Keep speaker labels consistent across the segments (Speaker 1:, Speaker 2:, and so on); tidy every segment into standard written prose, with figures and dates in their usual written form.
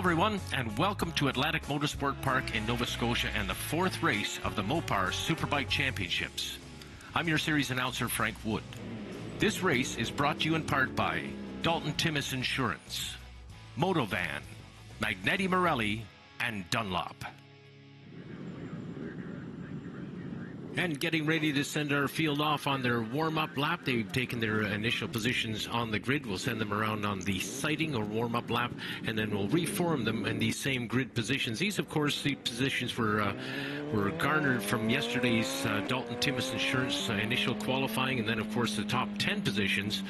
Speaker 1: everyone, and welcome to Atlantic Motorsport Park in Nova Scotia and the fourth race of the Mopar Superbike Championships. I'm your series announcer, Frank Wood. This race is brought to you in part by Dalton Timmis Insurance, Motovan, Magneti Marelli, and Dunlop. And getting ready to send our field off on their warm-up lap. They've taken their initial positions on the grid. We'll send them around on the sighting or warm-up lap, and then we'll reform them in these same grid positions. These, of course, the positions were garnered from yesterday's Dalton Timmis Insurance initial qualifying, and then, of course, the top 10 positions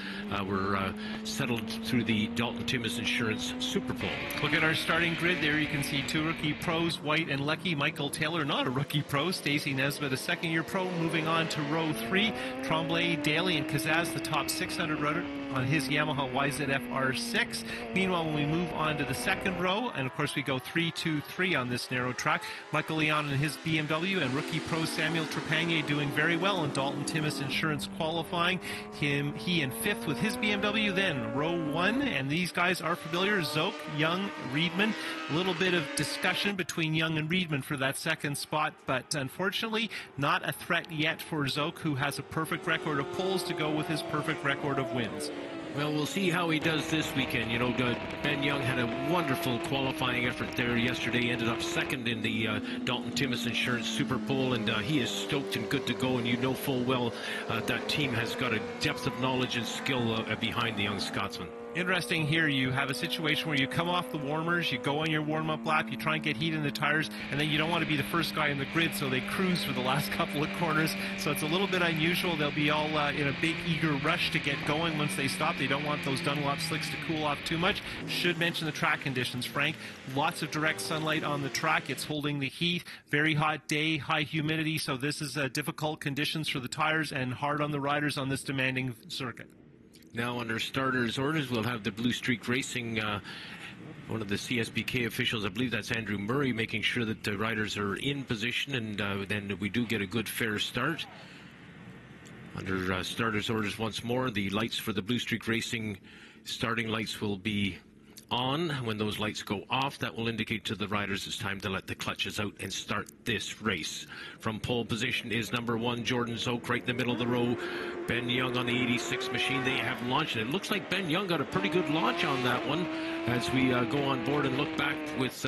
Speaker 1: were settled through the Dalton Timmis Insurance Super Bowl.
Speaker 2: Look at our starting grid there. You can see two rookie pros, White and Lecky. Michael Taylor, not a rookie pro. Stacey Nesbitt, a second-year pro. Moving on to row 3, Tremblay, Daly, and Kazaz, the top 600 rider on his Yamaha YZF R6. Meanwhile, when we move on to the second row, and of course we go 3-2-3 on this narrow track, Michael Leon and his BMW, and rookie pro Samuel Trepanier doing very well in Dalton Timmis Insurance qualifying. He in 5th with his BMW. Then row 1, and these guys are familiar: Zoke, Young, Reedman. A little bit of discussion between Young and Reedman for that second spot, but unfortunately not a threat yet for Zoke, who has a perfect record of poles to go with his perfect record of wins.
Speaker 1: Well, we'll see how he does this weekend. You know, Ben Young had a wonderful qualifying effort there yesterday, ended up second in the Dalton Timmis Insurance Super Bowl, and he is stoked and good to go, and you know full well that team has got a depth of knowledge and skill behind the young Scotsman.
Speaker 2: Interesting here, you have a situation where you come off the warmers, you go on your warm-up lap, you try and get heat in the tires, and then you don't want to be the first guy in the grid, so they cruise for the last couple of corners. So it's a little bit unusual. They'll be all in a big, eager rush to get going once they stop. They don't want those Dunlop slicks to cool off too much. Should mention the track conditions, Frank. Lots of direct sunlight on the track. It's holding the heat. Very hot day, high humidity, so this is difficult conditions for the tires and hard on the riders on this demanding circuit.
Speaker 1: Now, under starters' orders, we'll have the Blue Streak Racing, one of the CSBK officials, I believe that's Andrew Murray, making sure that the riders are in position, and then we do get a good, fair start. Under starters' orders once more, the lights for the Blue Streak Racing starting lights will be on. When those lights go off, that will indicate to the riders it's time to let the clutches out and start this race. From pole position is number 1, Jordan Zoke, right in the middle of the row. Ben Young on the 86 machine. They have launched, and it looks like Ben Young got a pretty good launch on that one as we go on board and look back with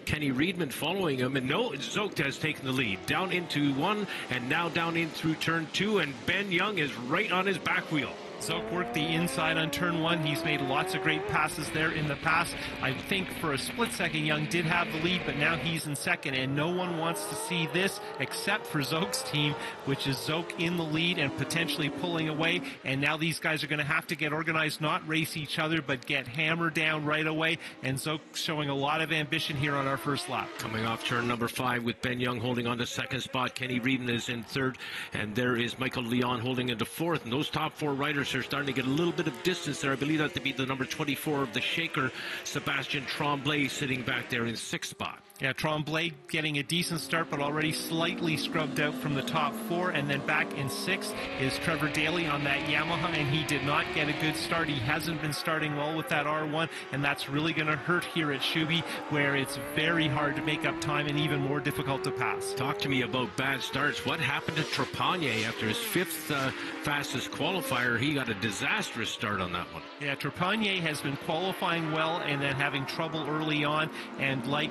Speaker 1: Kenny Reedman following him. And no, Zoke has taken the lead. Down into 1 and now down in through turn 2, and Ben Young is right on his back wheel.
Speaker 2: Zoke worked the inside on turn 1. He's made lots of great passes there in the past. I think for a split second, Young did have the lead, but now he's in second, and no one wants to see this except for Zoke's team, which is Zoke in the lead and potentially pulling away. And now these guys are going to have to get organized, not race each other, but get hammered down right away. And Zoke showing a lot of ambition here on our first lap.
Speaker 1: Coming off turn number 5 with Ben Young holding on to second spot. Kenny Reedman is in third, and there is Michael Leon holding into fourth. And those top 4 riders are starting to get a little bit of distance there. I believe that to be the number 24 of the Shaker, Sebastian Tremblay, sitting back there in 6th spot.
Speaker 2: Yeah, Tremblay getting a decent start, but already slightly scrubbed out from the top 4. And then back in 6th is Trevor Daly on that Yamaha, and he did not get a good start. He hasn't been starting well with that R1, and that's really going to hurt here at Shuby, where it's very hard to make up time and even more difficult to pass.
Speaker 1: Talk to me about bad starts. What happened to Trepanier after his 5th fastest qualifier? He got a disastrous start on that one.
Speaker 2: Yeah, Trepanier has been qualifying well and then having trouble early on, and like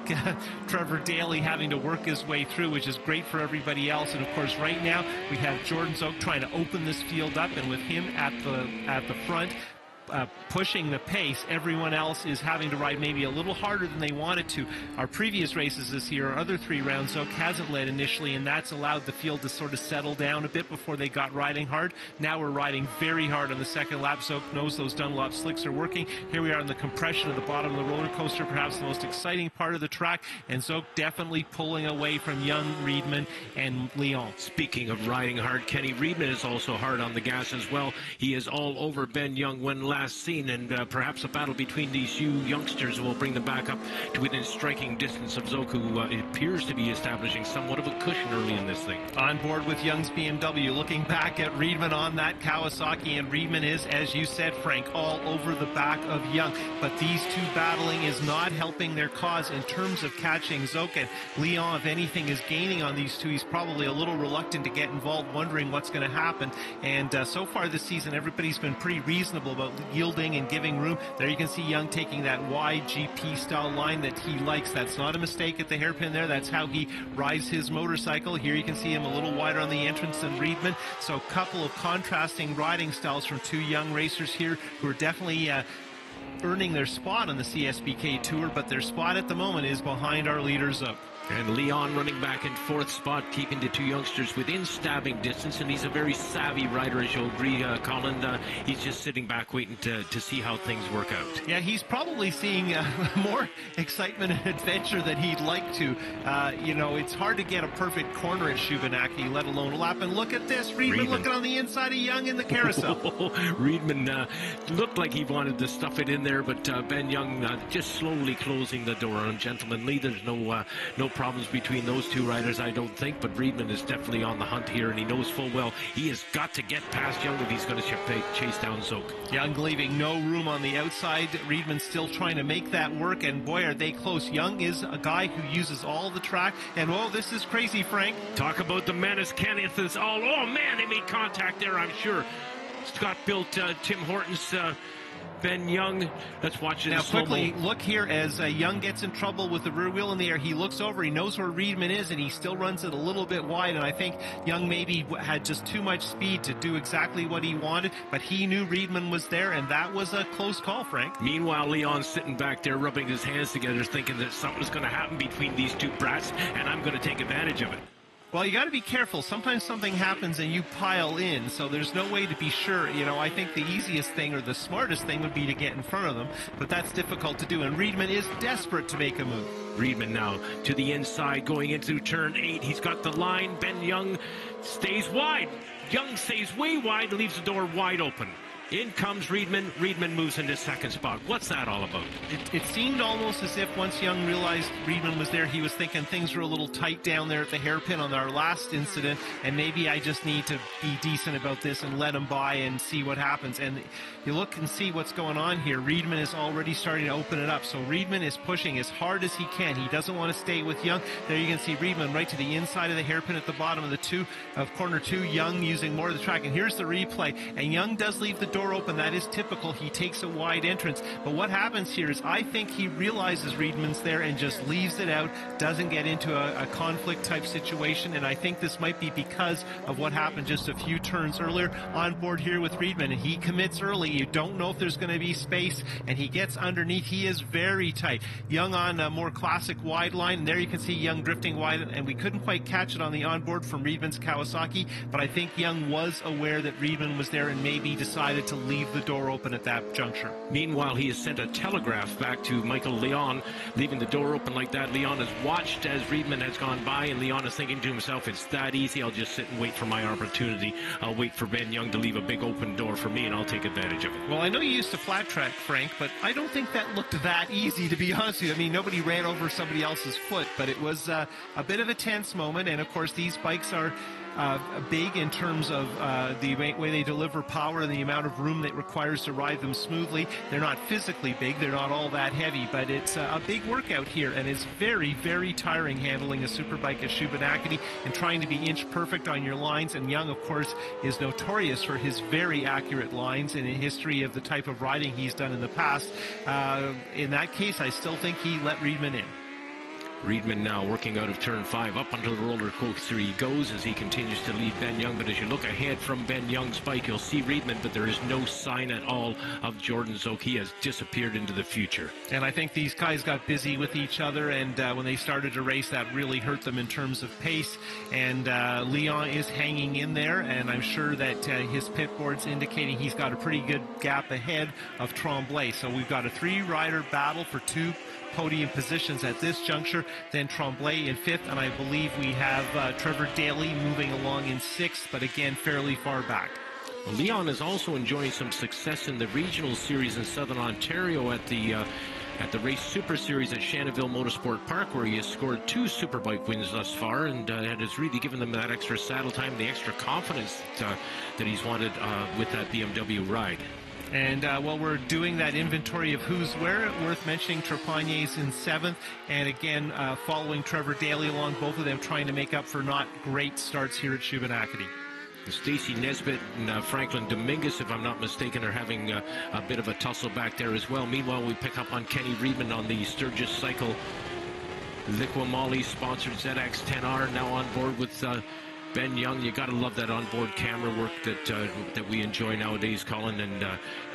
Speaker 2: Trevor Daly having to work his way through, which is great for everybody else. And of course, right now we have Jordan Zoke trying to open this field up, and with him at the front, pushing the pace, everyone else is having to ride maybe a little harder than they wanted to. Our previous races this year, our other 3 rounds, Zoke hasn't led initially, and that's allowed the field to sort of settle down a bit before they got riding hard. Now we're riding very hard on the second lap. Zoke knows those Dunlop slicks are working. Here we are in the compression of the bottom of the roller coaster, perhaps the most exciting part of the track, and Zoke definitely pulling away from Young, Reedman, and Leon.
Speaker 1: Speaking of riding hard, Kenny Reedman is also hard on the gas as well. He is all over Ben Young when left. last seen, and perhaps a battle between these few youngsters will bring them back up to within striking distance of Zoke, who appears to be establishing somewhat of a cushion early in this thing.
Speaker 2: On board with Young's BMW, looking back at Riedman on that Kawasaki, and Riedman is, as you said, Frank, all over the back of Young. But these two battling is not helping their cause in terms of catching Zoke. And Leon, if anything, is gaining on these two. He's probably a little reluctant to get involved, wondering what's going to happen. And so far this season, everybody's been pretty reasonable about yielding and giving room. There you can see Young taking that wide GP-style line that he likes. That's not a mistake at the hairpin there. That's how he rides his motorcycle. Here you can see him a little wider on the entrance than Riedman. So a couple of contrasting riding styles from two young racers here who are definitely earning their spot on the CSBK Tour, but their spot at the moment is behind our leader Zoke.
Speaker 1: And Leon running back in fourth spot, keeping the two youngsters within stabbing distance, and he's a very savvy rider, as you'll agree, Colin. He's just sitting back waiting to see how things work out.
Speaker 2: Yeah, he's probably seeing more excitement and adventure than he'd like to. You know, it's hard to get a perfect corner at Shubenacadie, let alone a lap. And look at this, Riedman looking on the inside of Young in the carousel.
Speaker 1: Riedman looked like he wanted to stuff it in there, but Ben Young just slowly closing the door on gentlemanly. There's no problems between those two riders, I don't think, but Riedman is definitely on the hunt here, and he knows full well he has got to get past Young if he's going to chase down Zoke.
Speaker 2: Young leaving no room on the outside. Riedman still trying to make that work, and boy, are they close. Young is a guy who uses all the track, and oh, this is crazy, Frank.
Speaker 1: Talk about the menace. Kenneth is all, oh man, they made contact there, I'm sure. Scott built Tim Hortons Ben Young. Let's watch it
Speaker 2: now quickly.
Speaker 1: Slow-mo.
Speaker 2: Look here as Young gets in trouble with the rear wheel in the air. He looks over, he knows where Riedman is, and he still runs it a little bit wide, and I think Young maybe had just too much speed to do exactly what he wanted, but he knew Riedman was there, and that was a close call, Frank.
Speaker 1: Meanwhile, Leon's sitting back there rubbing his hands together, thinking that something's going to happen between these two brats, and I'm going to take advantage of it.
Speaker 2: Well, you got to be careful. Sometimes something happens and you pile in, so there's no way to be sure. You know, I think the easiest thing or the smartest thing would be to get in front of them, but that's difficult to do, and Riedman is desperate to make a move.
Speaker 1: Riedman now to the inside, going into turn 8. He's got the line. Ben Young stays wide. Young stays way wide, leaves the door wide open. In comes Riedman. Riedman moves into second spot. What's that all about?
Speaker 2: It seemed almost as if once Young realized Riedman was there, he was thinking things were a little tight down there at the hairpin on our last incident, and maybe I just need to be decent about this and let him by and see what happens. And you look and see what's going on here. Riedman is already starting to open it up, so Riedman is pushing as hard as he can. He doesn't want to stay with Young. There you can see Riedman right to the inside of the hairpin at the bottom of the corner 2. Young using more of the track, and here's the replay. And Young does leave the door open. That is typical. He takes a wide entrance. But what happens here is I think he realizes Riedman's there and just leaves it out, doesn't get into a conflict type situation, and I think this might be because of what happened just a few turns earlier. On board here with Riedman, and he commits early. You don't know if there's going to be space, and he gets underneath. He is very tight. Young on a more classic wide line, and there you can see Young drifting wide, and we couldn't quite catch it on the onboard from Riedman's Kawasaki, but I think Young was aware that Riedman was there and maybe decided to leave the door open at that juncture.
Speaker 1: Meanwhile, he has sent a telegraph back to Michael Leon, leaving the door open like that. Leon has watched as Riedman has gone by, and Leon is thinking to himself, it's that easy. I'll just sit and wait for my opportunity. I'll wait for Ben Young to leave a big open door for me, and I'll take advantage of it.
Speaker 2: Well, I know you used to flat track, Frank, but I don't think that looked that easy, to be honest with you. I mean, nobody ran over somebody else's foot, but it was a bit of a tense moment, and of course these bikes are big in terms of the way they deliver power and the amount of room that it requires to ride them smoothly. They're not physically big, they're not all that heavy, but it's a big workout here, and it's very, very tiring handling a Superbike at Shubenacadie and trying to be inch perfect on your lines. And Young, of course, is notorious for his very accurate lines and a history of the type of riding he's done in the past. In that case, I still think he let Riedman in.
Speaker 1: Riedman now working out of turn 5 up onto the roller coaster he goes as he continues to lead Ben Young. But as you look ahead from Ben Young's bike, you'll see Riedman, but there is no sign at all of Jordan Zoke. He has disappeared into the future.
Speaker 2: And I think these guys got busy with each other, and when they started to race, that really hurt them in terms of pace. And Leon is hanging in there, and I'm sure that his pit board's indicating he's got a pretty good gap ahead of Tremblay. So we've got a 3-rider battle for 2 podium positions at this juncture, then Tremblay in 5th, and I believe we have Trevor Daly moving along in 6th, but again fairly far back.
Speaker 1: Well, Leon is also enjoying some success in the regional series in Southern Ontario at the Race Super Series at Shannonville Motorsport Park, where he has scored 2 Superbike wins thus far, and it has really given them that extra saddle time, the extra confidence that he's wanted with that BMW ride.
Speaker 2: And while we're doing that inventory of who's where, worth mentioning Trepagne's in 7th, and again following Trevor Daly along, both of them trying to make up for not great starts here at Shubenacadie.
Speaker 1: Stacey Nesbitt and Franklin Dominguez, if I'm not mistaken, are having a bit of a tussle back there as well. Meanwhile, we pick up on Kenny Reedman on the Sturgis Cycle Liqui-Moly sponsored ZX-10R, now on board with Ben Young. You got to love that onboard camera work that we enjoy nowadays, Colin, and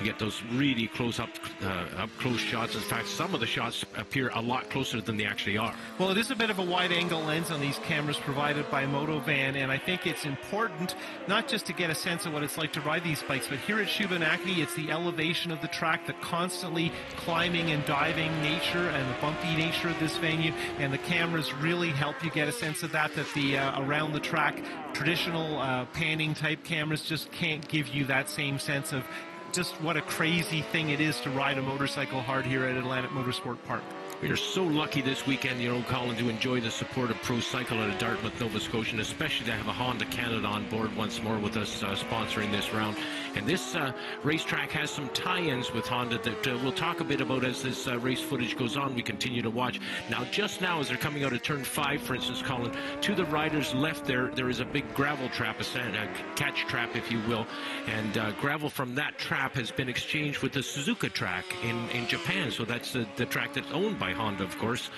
Speaker 1: you get those really up close shots. In fact, some of the shots appear a lot closer than they actually are.
Speaker 2: Well, it is a bit of a wide-angle lens on these cameras provided by Motovan, and I think it's important not just to get a sense of what it's like to ride these bikes, but here at Shubenacadie, it's the elevation of the track, the constantly climbing and diving nature and the bumpy nature of this venue, and the cameras really help you get a sense of that the around the track traditional panning type cameras just can't give you that same sense of just what a crazy thing it is to ride a motorcycle hard here at Atlantic Motorsport Park.
Speaker 1: We are so lucky this weekend, Colin, to enjoy the support of Pro Cycle out of Dartmouth, Nova Scotia, and especially to have a Honda Canada on board once more with us sponsoring this round. And this racetrack has some tie-ins with Honda that we'll talk a bit about as this race footage goes on. We continue to watch. Now, just now, as they're coming out of turn 5, for instance, Colin, to the rider's left there is a big gravel trap, a catch trap, if you will. And gravel from that trap has been exchanged with the Suzuka track in Japan. So that's the track that's owned by Honda, of course.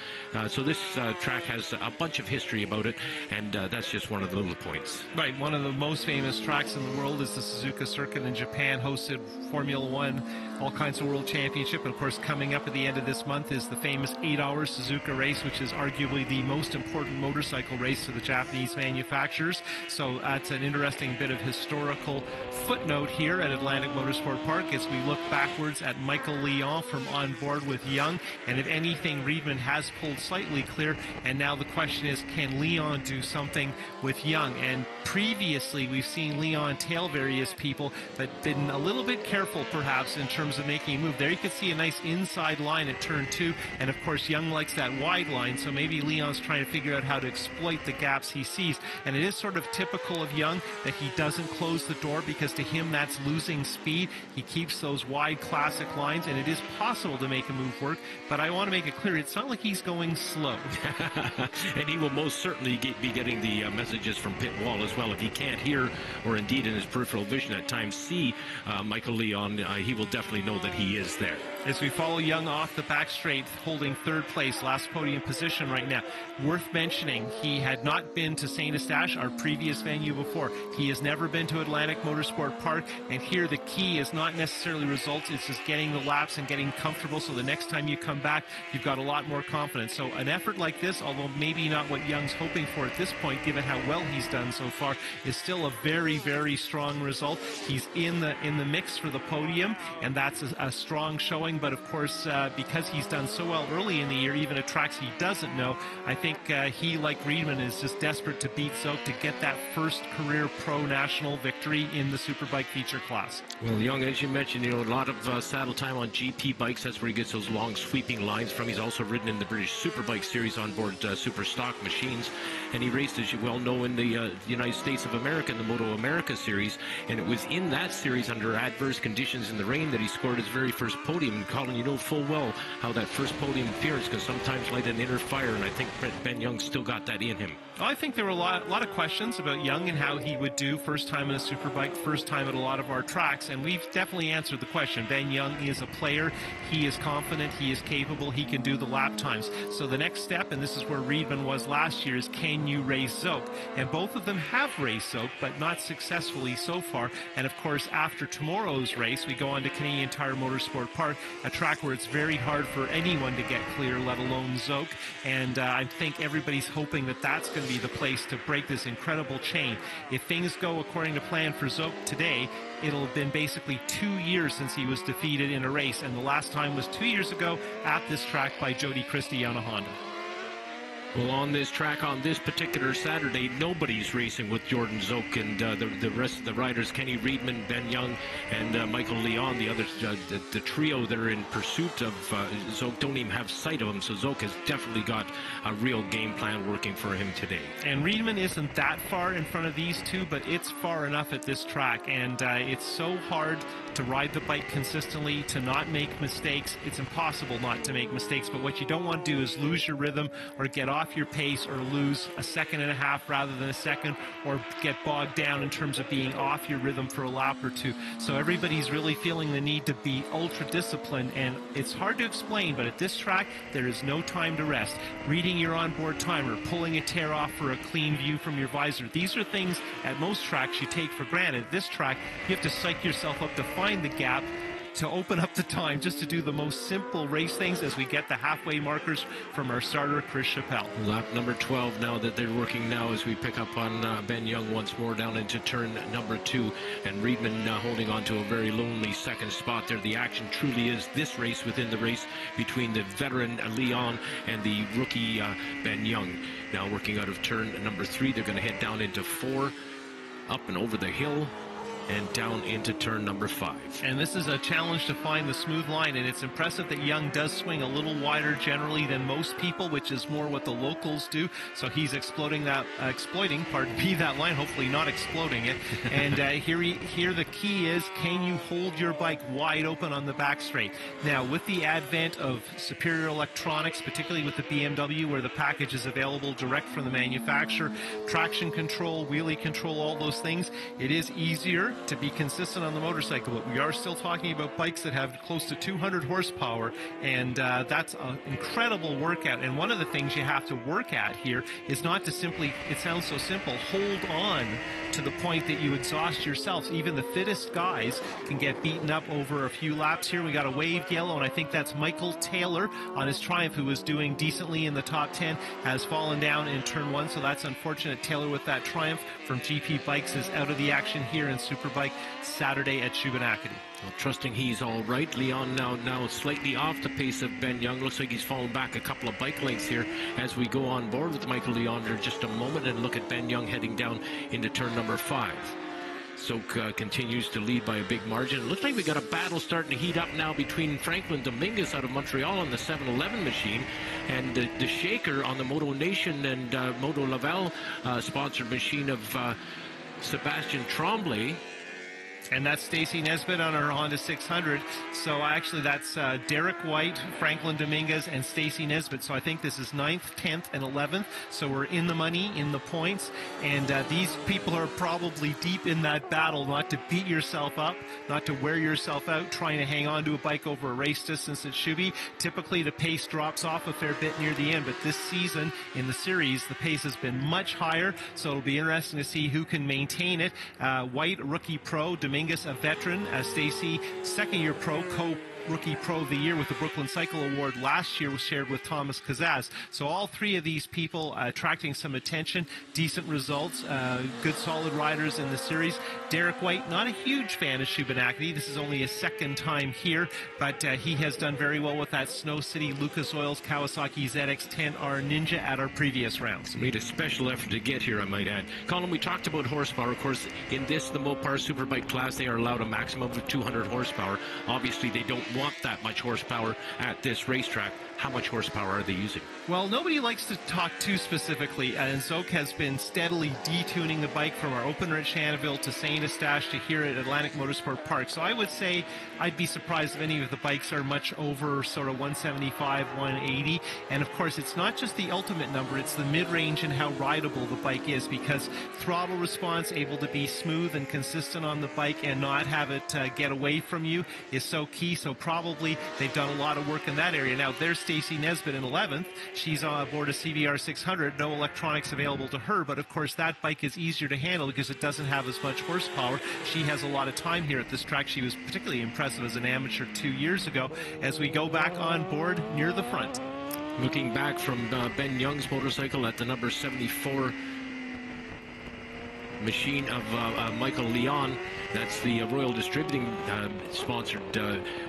Speaker 1: So this track has a bunch of history about it, and that's just one of the little points.
Speaker 2: Right, one of the most famous tracks in the world is the Suzuka circuit in Japan, hosted Formula One, all kinds of world championship, and of course coming up at the end of this month is the famous 8-hour Suzuka race, which is arguably the most important motorcycle race to the Japanese manufacturers. So that's an interesting bit of historical footnote here at Atlantic Motorsport Park as we look backwards at Michael Leon from on board with Young, and if anything, Reedman has pulled slightly clear, and now the question is, can Leon do something with Young? And previously we've seen Leon tail various people, but been a little bit careful perhaps in terms of making a move. There you can see a nice inside line at turn 2, and of course Young likes that wide line, so maybe Leon's trying to figure out how to exploit the gaps he sees. And it is sort of typical of Young that he doesn't close the door, because to him that's losing speed. He keeps those wide classic lines, and it is possible to make a move work, but I want to make it clear, it's not like he's going slow.
Speaker 1: And he will most certainly be getting the messages from pit wall as well. If he can't hear, or indeed in his peripheral vision at times see Michael Leon, he will definitely know that he is there.
Speaker 2: As we follow Young off the back straight, holding 3rd place, last podium position right now. Worth mentioning, he had not been to St. Eustache, our previous venue before. He has never been to Atlantic Motorsport Park, and here the key is not necessarily results, it's just getting the laps and getting comfortable, so the next time you come back, you've got a lot more confidence. So an effort like this, although maybe not what Young's hoping for at this point, given how well he's done so far, is still a very, very strong result. He's in the mix for the podium, and that's a strong showing. But of course, because he's done so well early in the year, even at tracks he doesn't know, I think he, like Reedman, is just desperate to beat Zoke to get that first career pro national victory in the Superbike feature class.
Speaker 1: Well, Young, as you mentioned, a lot of saddle time on GP bikes. That's where he gets those long sweeping lines from. He's also ridden in the British Superbike series on board super stock machines, and he raced, as you well know, in the United States of America in the Moto America series, and it was in that series under adverse conditions in the rain that he scored his very first podium. And Colin, you know full well how that first podium appearance can sometimes light an inner fire, and I think Ben Young still got that in him.
Speaker 2: I think there were a lot of questions about Young and how he would do first time in a Superbike, first time at a lot of our tracks, and we've definitely answered the question. Ben Young is a player, he is confident, he is capable, he can do the lap times. So the next step, and this is where Reedman was last year, is can you race Zoke? And both of them have raced Zoke, but not successfully so far. And of course, after tomorrow's race, we go on to Canadian Tire Motorsport Park, a track where it's very hard for anyone to get clear, let alone Zoke. And I think everybody's hoping that that's going to be the place to break this incredible chain. If things go according to plan for Zoke today, it'll have been basically 2 years since he was defeated in a race, and the last time was 2 years ago at this track by Jody Christie on a Honda.
Speaker 1: Well, on this track, on this particular Saturday, nobody's racing with Jordan Zoke, and the rest of the riders, Kenny Reedman, Ben Young, and Michael Leon, the others, the trio that are in pursuit of Zoke don't even have sight of him, so Zoke has definitely got a real game plan working for him today.
Speaker 2: And Reedman isn't that far in front of these two, but it's far enough at this track, and it's so hard to ride the bike consistently, to not make mistakes. It's impossible not to make mistakes, but what you don't want to do is lose your rhythm or get off your pace or lose a second and a half rather than a second, or get bogged down in terms of being off your rhythm for a lap or two. So everybody's really feeling the need to be ultra disciplined, and it's hard to explain, but at this track there is no time to rest. Reading your onboard timer, pulling a tear off for a clean view from your visor, these are things at most tracks you take for granted. This track, you have to psych yourself up to find the gap, to open up the time, just to do the most simple race things as we get the halfway markers from our starter, Chris Chappell.
Speaker 1: Lap number 12 now that they're working now as we pick up on Ben Young once more down into turn number 2, and Reedman holding on to a very lonely second spot there. The action truly is this race within the race between the veteran Leon and the rookie Ben Young. Now working out of turn number 3, they're going to head down into 4, up and over the hill, and down into turn number 5.
Speaker 2: And this is a challenge to find the smooth line, and it's impressive that Young does swing a little wider generally than most people, which is more what the locals do. So he's exploiting that line, hopefully not exploding it. And here the key is, can you hold your bike wide open on the back straight? Now, with the advent of superior electronics, particularly with the BMW, where the package is available direct from the manufacturer, traction control, wheelie control, all those things, it is easier to be consistent on the motorcycle, but we are still talking about bikes that have close to 200 horsepower, and that's an incredible workout. And one of the things you have to work at here is not to simply, it sounds so simple, hold on to the point that you exhaust yourself. Even the fittest guys can get beaten up over a few laps here. We got a waved yellow, and I think that's Michael Taylor on his Triumph, who was doing decently in the top 10, has fallen down in turn 1, so that's unfortunate. Taylor with that Triumph from GP Bikes is out of the action here in Superbike Saturday at Shubenacadie.
Speaker 1: Well, trusting he's all right. Leon now slightly off the pace of Ben Young. Looks like he's fallen back a couple of bike lengths here as we go on board with Michael Leon for just a moment and look at Ben Young heading down into turn number 5. Soak continues to lead by a big margin. It looks like we got a battle starting to heat up now between Franklin Dominguez out of Montreal on the 711 machine and the Shaker on the Moto Nation and Moto Laval sponsored machine of Sebastian Tremblay.
Speaker 2: And that's Stacy Nesbitt on her Honda 600. So actually that's Derek White, Franklin Dominguez, and Stacy Nesbitt. So I think this is 9th, 10th, and 11th. So we're in the money, in the points. And these people are probably deep in that battle, not to beat yourself up, not to wear yourself out, trying to hang on to a bike over a race distance at Shuby. Typically the pace drops off a fair bit near the end, but this season in the series, the pace has been much higher. So it'll be interesting to see who can maintain it. White, rookie pro, Dominguez, a veteran, Stacy, second-year pro, Rookie Pro of the Year with the Brooklyn Cycle Award last year was shared with Thomas Kazaz. So all three of these people attracting some attention, decent results, good solid riders in the series. Derek White, not a huge fan of Shubenacadie. This is only his second time here, but he has done very well with that Snow City Lucas Oils Kawasaki ZX-10R Ninja at our previous rounds.
Speaker 1: Made a special effort to get here, I might add. Colin, we talked about horsepower. Of course, in this, the Mopar Superbike class, they are allowed a maximum of 200 horsepower. Obviously, they don't want that much horsepower at this racetrack. How much horsepower are they using?
Speaker 2: Well, nobody likes to talk too specifically, and Zoke has been steadily detuning the bike from our opener at Shannonville to St. Eustache to here at Atlantic Motorsport Park. So I would say I'd be surprised if any of the bikes are much over sort of 175, 180. And of course, it's not just the ultimate number, it's the mid-range and how rideable the bike is, because throttle response, able to be smooth and consistent on the bike and not have it get away from you is so key. So probably they've done a lot of work in that area. Now, there's Stacy Nesbitt in 11th. She's on board a CBR 600. No electronics available to her, but of course that bike is easier to handle because it doesn't have as much horsepower. She has a lot of time here at this track. She was particularly impressive as an amateur 2 years ago. As we go back on board near the front.
Speaker 1: Looking back from Ben Young's motorcycle at the number 74 machine of Michael Leon. That's the Royal Distributing sponsored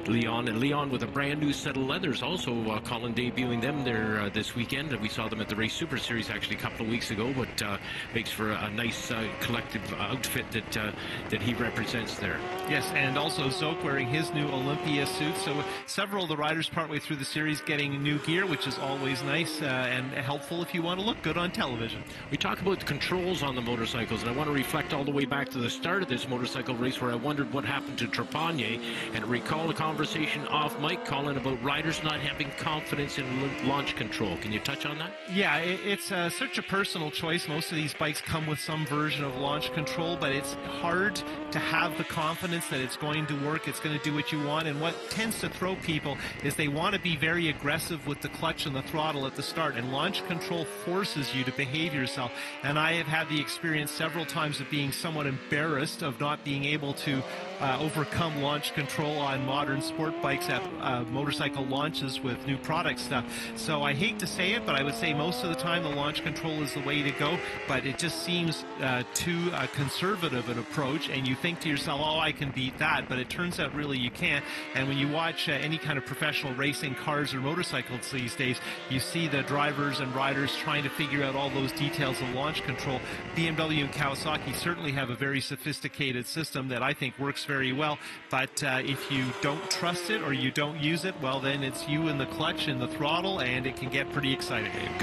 Speaker 1: Leon, and Leon with a brand new set of leathers. Also, Colin debuting them there this weekend. We saw them at the Race Super Series actually a couple of weeks ago, but makes for a nice collective outfit that he represents there.
Speaker 2: Yes, and also Zoke wearing his new Olympia suit. So several of the riders partway through the series getting new gear, which is always nice and helpful if you want to look good on television.
Speaker 1: We talk about the controls on the motorcycles, and I want to reflect all the way back to the start of this motorcycle race where I wondered what happened to Trepanier, and recall a conversation off mic, Colin, about riders not having confidence in launch control. Can you touch on that?
Speaker 2: Yeah, it's such a personal choice. Most of these bikes come with some version of launch control, but it's hard to have the confidence that it's going to work, it's going to do what you want. And what tends to throw people is they want to be very aggressive with the clutch and the throttle at the start, and launch control forces you to behave yourself. And I have had the experience several times of being somewhat embarrassed of not being able to overcome launch control on modern sport bikes at motorcycle launches with new product stuff. So I hate to say it, but I would say most of the time the launch control is the way to go, but it just seems too conservative an approach, and you think to yourself, oh, I can beat that, but it turns out really you can't. And when you watch any kind of professional racing cars or motorcycles these days, you see the drivers and riders trying to figure out all those details of launch control. BMW and Kawasaki certainly have a very sophisticated system that I think works very well, but if you don't trust it or you don't use it, well, then it's you in the clutch and the throttle, and it can get pretty exciting.
Speaker 1: And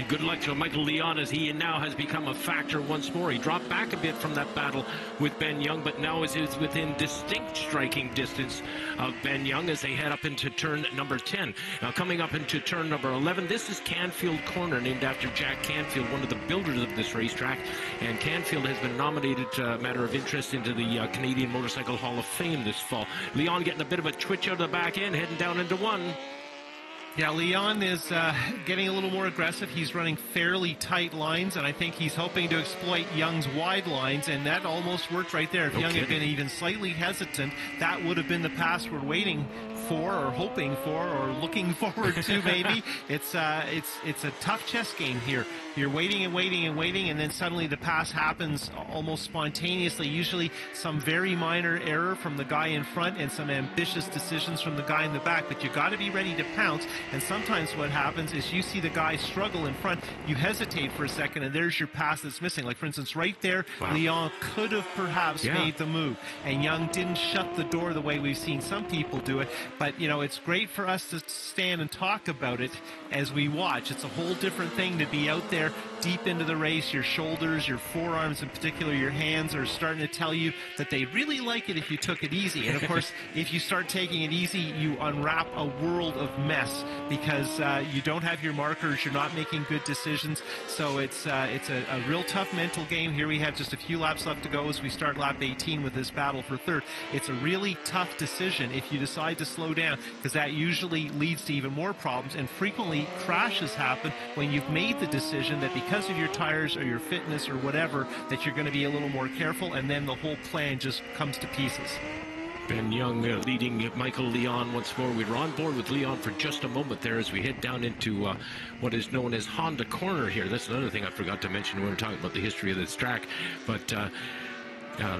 Speaker 1: good luck to Michael Leon, as he now has become a factor once more. He dropped back a bit from that battle with Ben Young, but now is within distinct striking distance of Ben Young as they head up into turn number 10. Now coming up into turn number 11, this is Canfield Corner, named after Jack Canfield, one of the builders of this racetrack, and Canfield has been nominated, matter of interest, into the Canadian Motorcycle Hall of Fame this fall. Leon getting a bit of a twitch out of the back end, heading down into one.
Speaker 2: Yeah, Leon is getting a little more aggressive. He's running fairly tight lines, and I think he's hoping to exploit Young's wide lines, and that almost worked right there. If Young had been even slightly hesitant, that would have been the pass we're waiting for, or hoping for, or looking forward to, maybe. It's a tough chess game here. You're waiting and waiting and waiting, and then suddenly the pass happens almost spontaneously. Usually some very minor error from the guy in front and some ambitious decisions from the guy in the back, but you got to be ready to pounce. And sometimes what happens is you see the guy struggle in front, you hesitate for a second, and there's your pass that's missing. Like, for instance, right there, wow. Leon could have perhaps made the move, and Young didn't shut the door the way we've seen some people do it. But, you know, it's great for us to stand and talk about it as we watch. It's a whole different thing to be out there deep into the race. Your shoulders, your forearms in particular, your hands are starting to tell you that they really like it if you took it easy. And of course, if you start taking it easy, you unwrap a world of mess, because you don't have your markers, you're not making good decisions. So it's a real tough mental game. Here we have just a few laps left to go as we start lap 18 with this battle for third. It's a really tough decision if you decide to slow down, because that usually leads to even more problems, and frequently crashes happen when you've made the decision that because of your tires or your fitness or whatever, that you're going to be a little more careful, and then the whole plan just comes to pieces.
Speaker 1: Ben Young leading Michael Leon once more. We were on board with Leon for just a moment there as we head down into what is known as Honda Corner here. That's another thing I forgot to mention when we were talking about the history of this track. But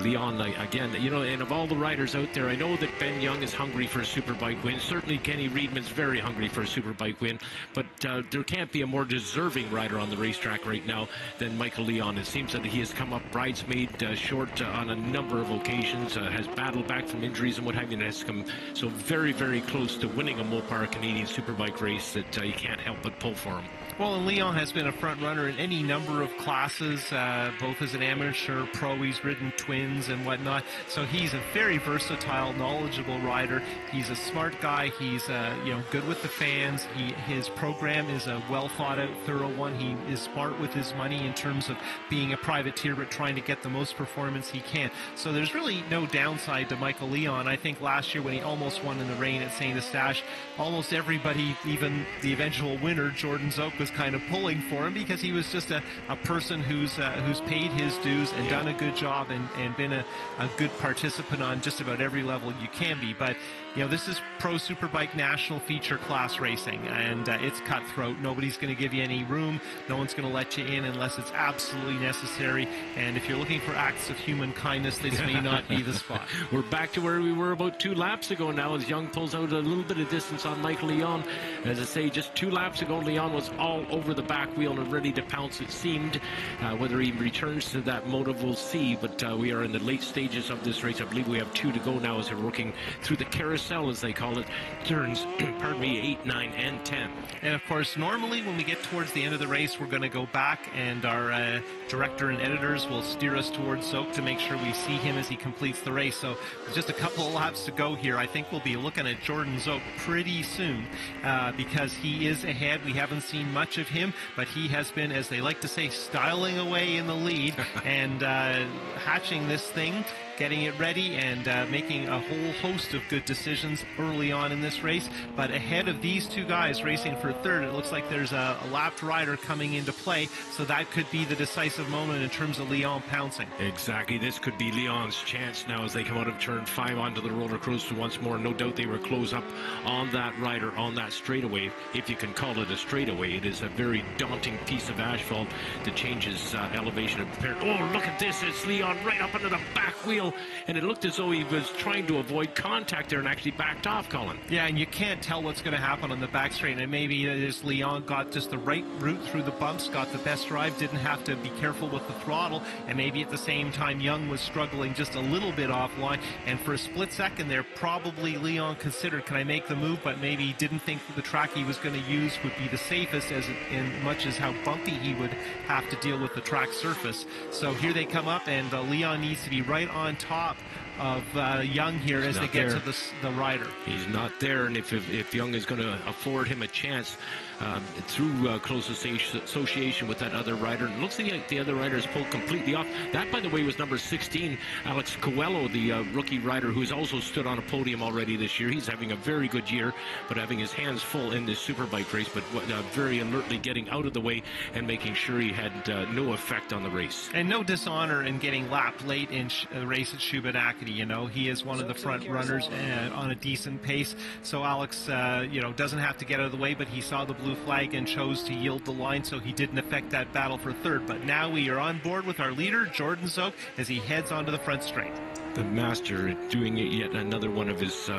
Speaker 1: Leon, again, you know, and of all the riders out there, I know that Ben Young is hungry for a Superbike win. Certainly Kenny Reedman's very hungry for a Superbike win, but there can't be a more deserving rider on the racetrack right now than Michael Leon. It seems that he has come up bridesmaid short on a number of occasions, has battled back from injuries and what have you, and has come so very, very close to winning a Mopar Canadian Superbike race that you can't help but pull for him.
Speaker 2: Well, and Leon has been a front runner in any number of classes, both as an amateur, pro. He's ridden twins and whatnot. So he's a very versatile, knowledgeable rider. He's a smart guy. He's good with the fans. His program is a well thought out, thorough one. He is smart with his money in terms of being a privateer, but trying to get the most performance he can. So there's really no downside to Michael Leon. I think last year when he almost won in the rain at St. Eustache, almost everybody, even the eventual winner, Jordan Zoke, was kind of pulling for him, because he was just a person who's paid his dues and done a good job, and and been a good participant on just about every level you can be. But this is Pro Superbike National Feature Class racing, and it's cutthroat. Nobody's going to give you any room. No one's going to let you in unless it's absolutely necessary. And if you're looking for acts of human kindness, this may not be the spot.
Speaker 1: We're back to where we were about 2 laps ago now, as Young pulls out a little bit of distance on Michael Leon. As I say, just 2 laps ago, Leon was all over the back wheel and ready to pounce, it seemed. Whether he returns to that motive, we'll see. But we are in the late stages of this race. I believe we have 2 to go now as we're working through the carousel, as they call it. Turns, pardon me, 8, 9, and 10.
Speaker 2: And of course, normally when we get towards the end of the race, we're going to go back, and our director and editors will steer us towards Zoke to make sure we see him as he completes the race. So with just a couple of laps to go here, I think we'll be looking at Jordan Zoke pretty soon, because he is ahead. We haven't seen much of him, but he has been, as they like to say, styling away in the lead and hatching this thing, getting it ready, and making a whole host of good decisions early on in this race. But ahead of these 2 guys racing for third, it looks like there's a lapped rider coming into play, so that could be the decisive moment in terms of Leon pouncing.
Speaker 1: Exactly. This could be Leon's chance now as they come out of turn 5 onto the roller coaster once more. No doubt they will close up on that rider on that straightaway, if you can call it a straightaway. It is a very daunting piece of asphalt that changes elevation of the Oh, look at this. It's Leon right up under the back wheel, and it looked as though he was trying to avoid contact there and actually backed off, Colin.
Speaker 2: Yeah, and you can't tell what's going to happen on the back straight, and maybe this Leon got just the right route through the bumps, got the best drive, didn't have to be careful with the throttle, and maybe at the same time Young was struggling just a little bit offline, and for a split second there, probably Leon considered, can I make the move, but maybe didn't think that the track he was going to use would be the safest, as in much as how bumpy he would have to deal with the track surface. So here they come up, and Leon needs to be right on top of Young here as they get to the rider.
Speaker 1: He's not there, and if Young is going to afford him a chance through close association with that other rider, and it looks like the other rider is pulled completely off. That, by the way, was number 16, Alex Coelho, the rookie rider who's also stood on a podium already this year. He's having a very good year, but having his hands full in this Superbike race, but very alertly getting out of the way and making sure he had no effect on the race.
Speaker 2: And no dishonor in getting lapped late in the race at Shubenacadie. He is one of the front runners on a decent pace. So Alex, doesn't have to get out of the way, but he saw the blue flag and chose to yield the line, so he didn't affect that battle for third. But now we are on board with our leader, Jordan Zoke, as he heads onto the front straight.
Speaker 1: The master doing yet another one of his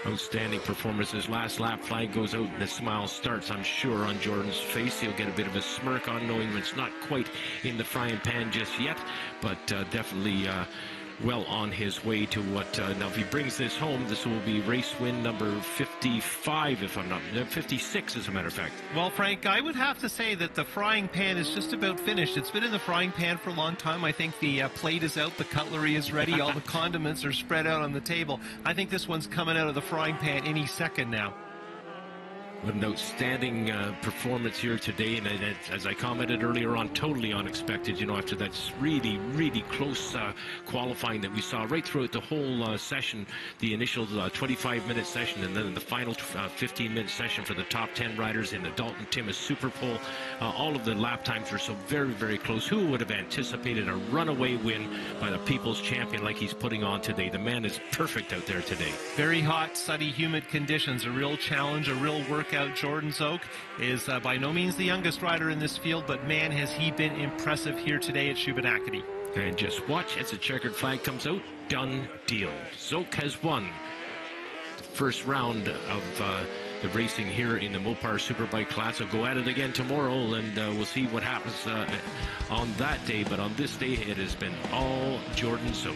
Speaker 1: outstanding performances. Last lap, flag goes out, and the smile starts, I'm sure, on Jordan's face. He'll get a bit of a smirk on, knowing it's not quite in the frying pan just yet, but definitely well on his way to what, now if he brings this home, this will be race win number 55, if I'm not, 56 as a matter of fact.
Speaker 2: Well, Frank, I would have to say that the frying pan is just about finished. It's been in the frying pan for a long time. I think the plate is out, the cutlery is ready, all the condiments are spread out on the table. I think this one's coming out of the frying pan any second now.
Speaker 1: What an outstanding performance here today, and as I commented earlier on, totally unexpected, after that really, really close qualifying that we saw right throughout the whole session, the initial 25-minute session, and then the final 15-minute session for the top 10 riders in the Dalton Timmis Super Pole. All of the lap times were so very, very close. Who would have anticipated a runaway win by the People's Champion like he's putting on today? The man is perfect out there today.
Speaker 2: Very hot, sunny, humid conditions, a real challenge, a real workout. Jordan Zoke is by no means the youngest rider in this field, but man, has he been impressive here today at Shubenacadie.
Speaker 1: And just watch as the checkered flag comes out. Done deal. Zoke has won the first round of the racing here in the Mopar Superbike class. I'll go at it again tomorrow, and we'll see what happens on that day. But on this day, it has been all Jordan Zoke.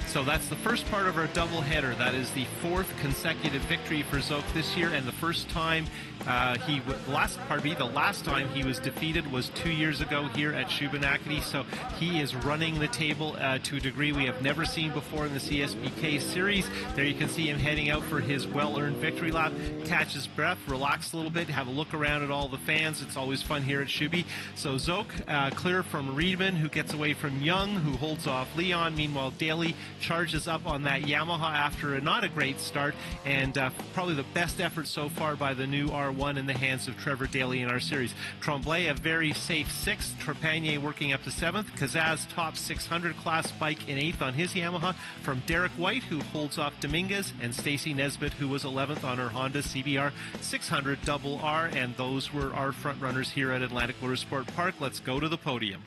Speaker 2: So that's the first part of our doubleheader. That is the 4th consecutive victory for Zoke this year, and the first time the last time he was defeated was 2 years ago here at Shubenacadie. So he is running the table to a degree we have never seen before in the CSBK series. There you can see him heading out for his well-earned victory lap. Catch his breath, relax a little bit, have a look around at all the fans. It's always fun here at Shuby. So Zoke clear from Riedman, who gets away from Young, who holds off Leon. Meanwhile, Daly charges up on that Yamaha after not a great start, and probably the best effort so far by the new R1 in the hands of Trevor Daly in our series. Tremblay a very safe 6th, Trepanier working up to 7th, Kazaz top 600 class bike in 8th on his Yamaha from Derek White, who holds off Dominguez, and Stacy Nesbitt, who was 11th on her Honda CBR 600 Double R, and those were our front runners here at Atlantic Motorsport Park. Let's go to the podium.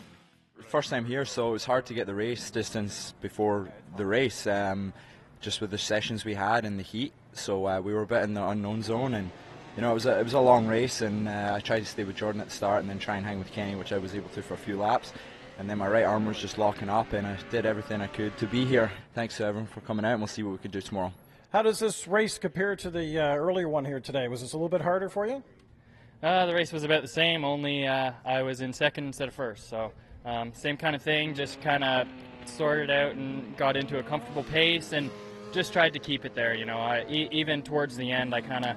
Speaker 3: First time here, so it was hard to get the race distance before the race, just with the sessions we had in the heat. So we were a bit in the unknown zone, and you know, it was a long race, and I tried to stay with Jordan at the start and then try and hang with Kenny, which I was able to for a few laps. And then my right arm was just locking up, and I did everything I could to be here. Thanks to everyone for coming out, and we'll see what we can do tomorrow.
Speaker 4: How does this race compare to the earlier one here today? Was this a little bit harder for you?
Speaker 5: The race was about the same, only I was in second instead of first. So same kind of thing, just kind of sorted out and got into a comfortable pace and just tried to keep it there. You know, even towards the end, I kind of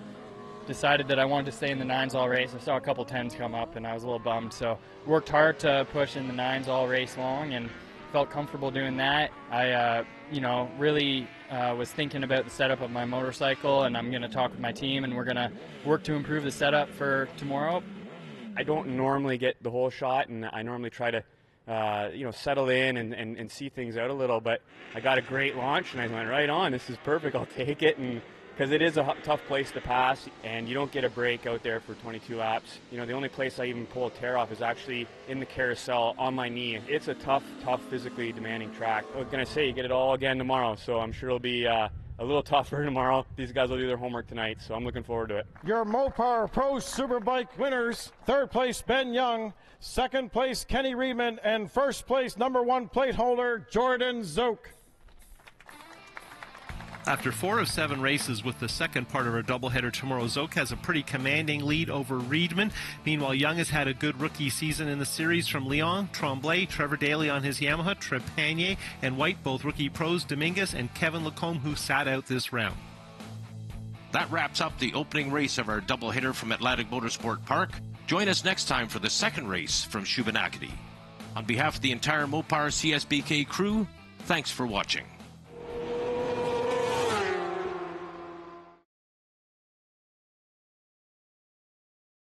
Speaker 5: decided that I wanted to stay in the 9s all race. I saw a couple 10s come up, and I was a little bummed. So worked hard to push in the 9s all race long, and felt comfortable doing that. I, you know, really was thinking about the setup of my motorcycle, and I'm going to talk with my team, and we're going to work to improve the setup for tomorrow.
Speaker 6: I don't normally get the whole shot, and I normally try to you know, settle in and see things out a little, but I got a great launch, and I went right on. This is perfect. I'll take it, and because it is a tough place to pass, and you don't get a break out there for 22 laps. You know, the only place I even pull a tear off is actually in the carousel on my knee. It's a tough, physically demanding track. I was going to say, you get it all again tomorrow, so I'm sure it'll be a little tougher tomorrow. These guys will do their homework tonight, so I'm looking forward to it.
Speaker 4: Your Mopar Pro Superbike winners: 3rd place Ben Young, 2nd place Kenny Reedman, and 1st place #1 plate holder Jordan Zook.
Speaker 2: After 4 of 7 races with the second part of our doubleheader tomorrow, Zook has a pretty commanding lead over Reedman. Meanwhile, Young has had a good rookie season in the series from Leon, Tremblay, Trevor Daly on his Yamaha, Trepanier and White, both rookie pros, Dominguez and Kevin Lacombe, who sat out this round.
Speaker 1: That wraps up the opening race of our doubleheader from Atlantic Motorsport Park. Join us next time for the second race from Shubenacadie. On behalf of the entire Mopar CSBK crew, thanks for watching.